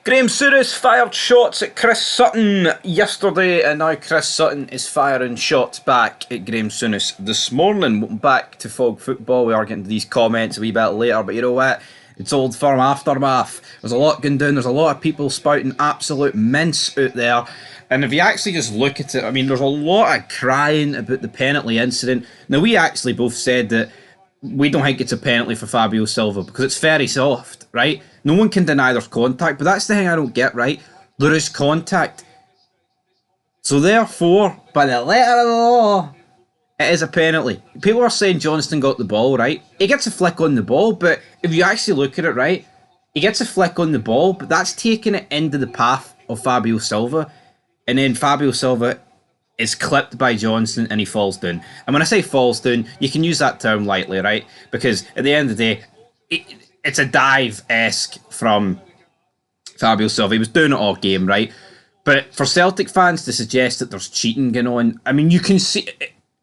Graeme Souness fired shots at Chris Sutton yesterday, and now Chris Sutton is firing shots back at Graeme Souness this morning. Back to Fog Football, we are getting to these comments a wee bit later, but you know what? It's Old Firm aftermath. There's a lot going down, there's a lot of people spouting absolute mince out there, and if you actually just look at it, I mean, there's a lot of crying about the penalty incident. Now, we actually both said that we don't think it's a penalty for Fabio Silva because it's very soft, right? No one can deny there's contact, but that's the thing I don't get, right? There is contact. So therefore, by the letter of the law, it is a penalty. People are saying Johnston got the ball, right? He gets a flick on the ball, but if you actually look at it, right, he gets a flick on the ball, but that's taking it into the path of Fabio Silva, and then Fabio Silva is clipped by Johnston and he falls down. And when I say falls down, you can use that term lightly, right? Because at the end of the day, it's a dive-esque from Fabio Silva. He was doing it all game, right? But for Celtic fans to suggest that there's cheating going on, I mean, you can see,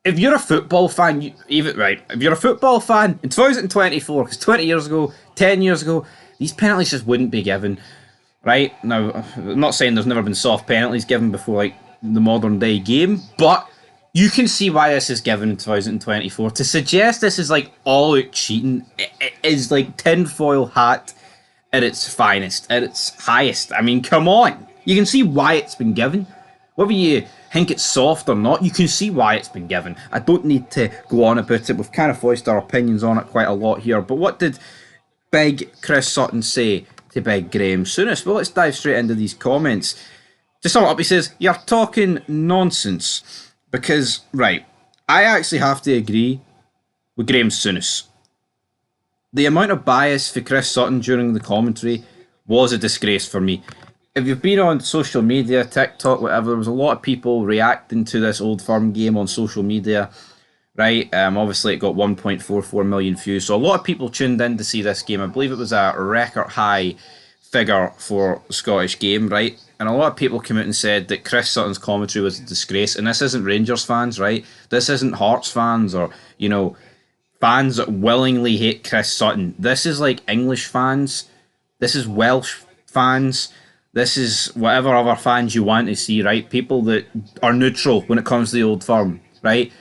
if you're a football fan, if you're a football fan in 2024, because 20 years ago, 10 years ago, these penalties just wouldn't be given, right? Now, I'm not saying there's never been soft penalties given before, like, the modern day game, but you can see why this is given in 2024. To suggest this is like all out cheating, it is like tinfoil hat at its finest, at its highest. I mean, come on. You can see why it's been given. Whether you think it's soft or not, you can see why it's been given. I don't need to go on about it. We've kind of voiced our opinions on it quite a lot here. But what did big Chris Sutton say to big Graeme Souness? Well, let's dive straight into these comments. To sum it up, he says, "You're talking nonsense." Because, right, I actually have to agree with Graeme Souness. The amount of bias for Chris Sutton during the commentary was a disgrace for me. If you've been on social media, TikTok, whatever, there was a lot of people reacting to this Old Firm game on social media, right? Obviously, it got 1.44 million views, so a lot of people tuned in to see this game. I believe it was a record high figure for the Scottish game, right? And a lot of people came out and said that Chris Sutton's commentary was a disgrace. And this isn't Rangers fans, right? This isn't Hearts fans or, you know, fans that willingly hate Chris Sutton. This is like English fans. This is Welsh fans. This is whatever other fans you want to see, right? People that are neutral when it comes to the Old Firm, right?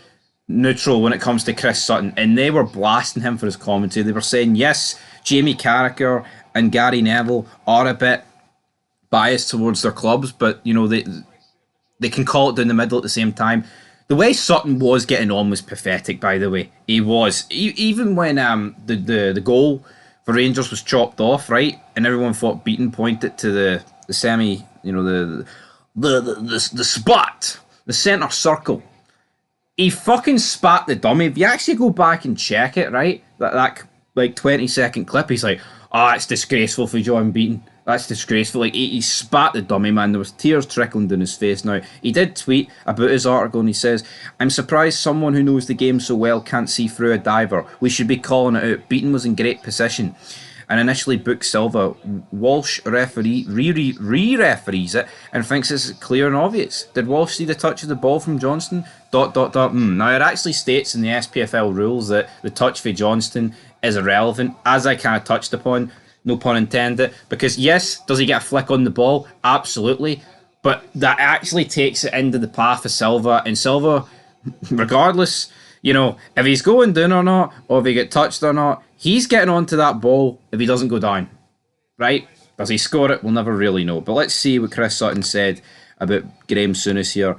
Neutral when it comes to Chris Sutton. And they were blasting him for his commentary. They were saying, yes, Jamie Carragher and Gary Neville are a bit biased towards their clubs, but you know they can call it down the middle at the same time. The way Sutton was getting on was pathetic, by the way. He was. Even when the goal for Rangers was chopped off, right, and everyone thought Beaton pointed to the semi, you know, the spot, the centre circle. He fucking spat the dummy. If you actually go back and check it, right, that like 20-second clip, he's like, "Oh, it's disgraceful for John Beaton. That's disgraceful." Like, he spat the dummy, man. There was tears trickling down his face. Now, he did tweet about his article and he says, "I'm surprised someone who knows the game so well can't see through a diver. We should be calling it out. Beaton was in great position and initially booked Silva. Walsh referee re-referees it and thinks it's clear and obvious. Did Walsh see the touch of the ball from Johnston? ... Now, it actually states in the SPFL rules that the touch for Johnston is irrelevant, as I kind of touched upon. No pun intended. Because yes, does he get a flick on the ball? Absolutely. But that actually takes it into the path of Silva. And Silva, regardless, you know, if he's going down or not, or if he get touched or not, he's getting onto that ball if he doesn't go down. Right? Does he score it? We'll never really know. But let's see what Chris Sutton said about Graeme Souness here.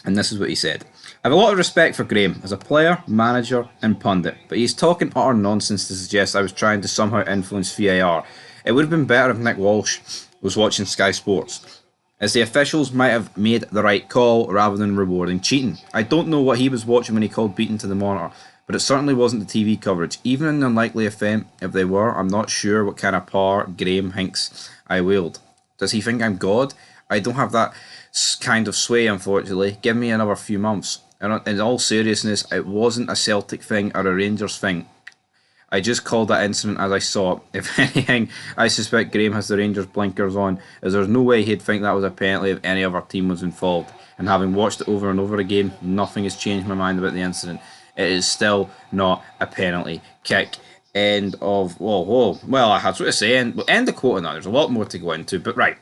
And this is what he said. "I have a lot of respect for Graeme as a player, manager and pundit, but he's talking utter nonsense to suggest I was trying to somehow influence VAR. It would have been better if Nick Walsh was watching Sky Sports, as the officials might have made the right call rather than rewarding cheating. I don't know what he was watching when he called Beaton to the monitor, but it certainly wasn't the TV coverage. Even in the unlikely event, if they were, I'm not sure what kind of power Graeme thinks I wield. Does he think I'm God? I don't have that kind of sway, unfortunately. Give me another few months. And in all seriousness, it wasn't a Celtic thing or a Rangers thing. I just called that incident as I saw it. If anything, I suspect Graeme has the Rangers blinkers on, as there's no way he'd think that was a penalty if any other team was involved. And having watched it over and over again, nothing has changed my mind about the incident. It is still not a penalty kick." End of, whoa. Well, I had what to say. End the quote on that. There's a lot more to go into, but right.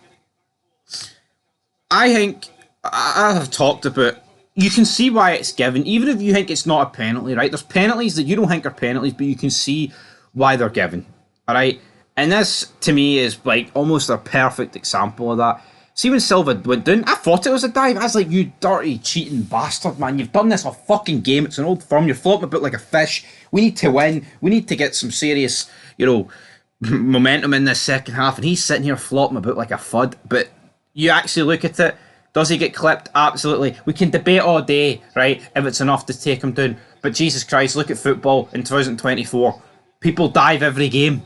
I think I have talked about. You can see why it's given, even if you think it's not a penalty, right? There's penalties that you don't think are penalties, but you can see why they're given, all right? And this, to me, is like almost a perfect example of that. See, when Silva went down, I thought it was a dive. I was like, you dirty, cheating bastard, man. You've done this a fucking game. It's an old firm. You're floating about like a fish. We need to win. We need to get some serious, momentum in this second half. And he's sitting here flopping about like a fud. But you actually look at it, does he get clipped? Absolutely. We can debate all day, right, if it's enough to take him down. But Jesus Christ, look at football in 2024. People dive every game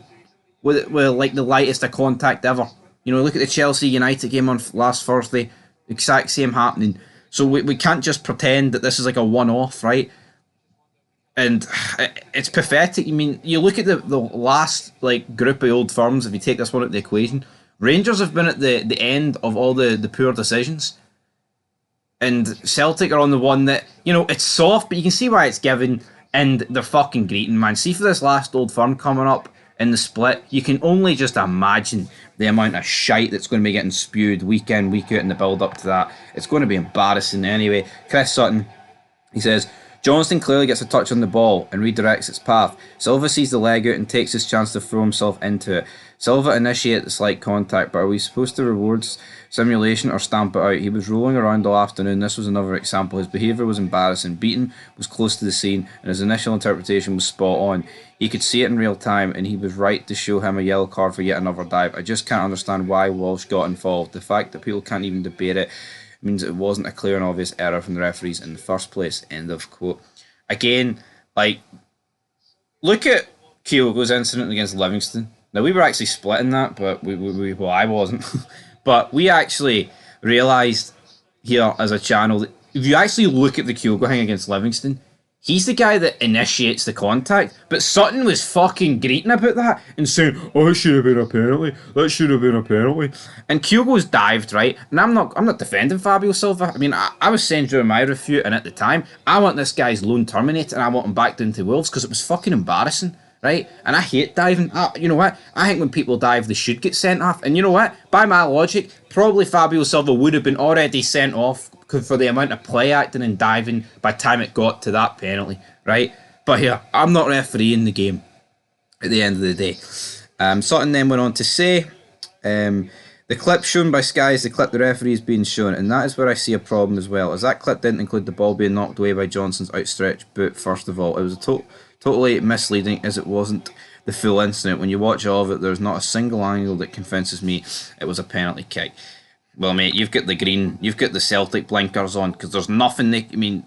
with like the lightest of contact ever. Look at the Chelsea United game on last Thursday. Exact same happening. So we can't just pretend that this is like a one-off, right? And it's pathetic. I mean, you look at the last like group of old firms, if you take this one out of the equation, Rangers have been at the end of all the poor decisions. And Celtic are on the one that, it's soft, but you can see why it's given, and they're fucking greeting, man. See, for this last old firm coming up in the split, you can only just imagine the amount of shite that's going to be getting spewed week in, week out in the build-up to that. It's going to be embarrassing anyway. Chris Sutton, he says, Johnston clearly gets a touch on the ball and redirects its path. Silva sees the leg out and takes his chance to throw himself into it. Silva initiates the slight contact, but are we supposed to reward simulation or stamp it out? He was rolling around all afternoon. This was another example. His behaviour was embarrassing. Beaton was close to the scene, and his initial interpretation was spot on. He could see it in real time, and he was right to show him a yellow card for yet another dive. I just can't understand why Walsh got involved. The fact that people can't even debate it means it wasn't a clear and obvious error from the referees in the first place. End of quote. Again, look at Kyogo's incident against Livingston. Now, we were actually splitting that, but I wasn't. But we actually realised here as a channel that if you actually look at the Kyogo thing against Livingston, he's the guy that initiates the contact. But Sutton was fucking greeting about that and saying, "Oh, it should have been a penalty. That should have been a penalty." And Kyogo's dived, right? And I'm not defending Fabio Silva. I mean, I was saying during my review, and at the time, I want this guy's loan terminated and I want him back down to Wolves because it was fucking embarrassing. Right? And I hate diving. You know what? I think when people dive, they should get sent off. And you know what? By my logic, probably Fabio Silva would have been already sent off for the amount of play acting and diving by the time it got to that penalty. Right? But here, I'm not refereeing the game at the end of the day. Sutton then went on to say, the clip shown by Sky is the clip the referee is being shown, and that is where I see a problem as well, as that clip didn't include the ball being knocked away by Johnson's outstretched boot, first of all. It was a totally misleading, as it wasn't the full incident. When you watch all of it, there's not a single angle that convinces me it was a penalty kick. Well, mate, you've got the green, you've got the Celtic blinkers on, because there's nothing I mean,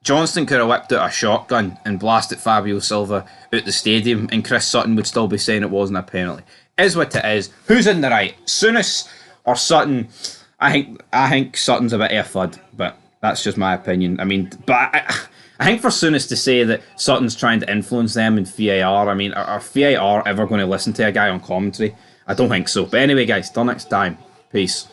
Johnston could have whipped out a shotgun and blasted Fabio Silva out the stadium, and Chris Sutton would still be saying it wasn't a penalty. Is what it is. Who's in the right? Souness or Sutton? I think Sutton's a bit of a fud, but that's just my opinion. I mean, but I think for Souness to say that Sutton's trying to influence them in VAR, I mean, are VAR ever going to listen to a guy on commentary? I don't think so. But anyway, guys, till next time. Peace.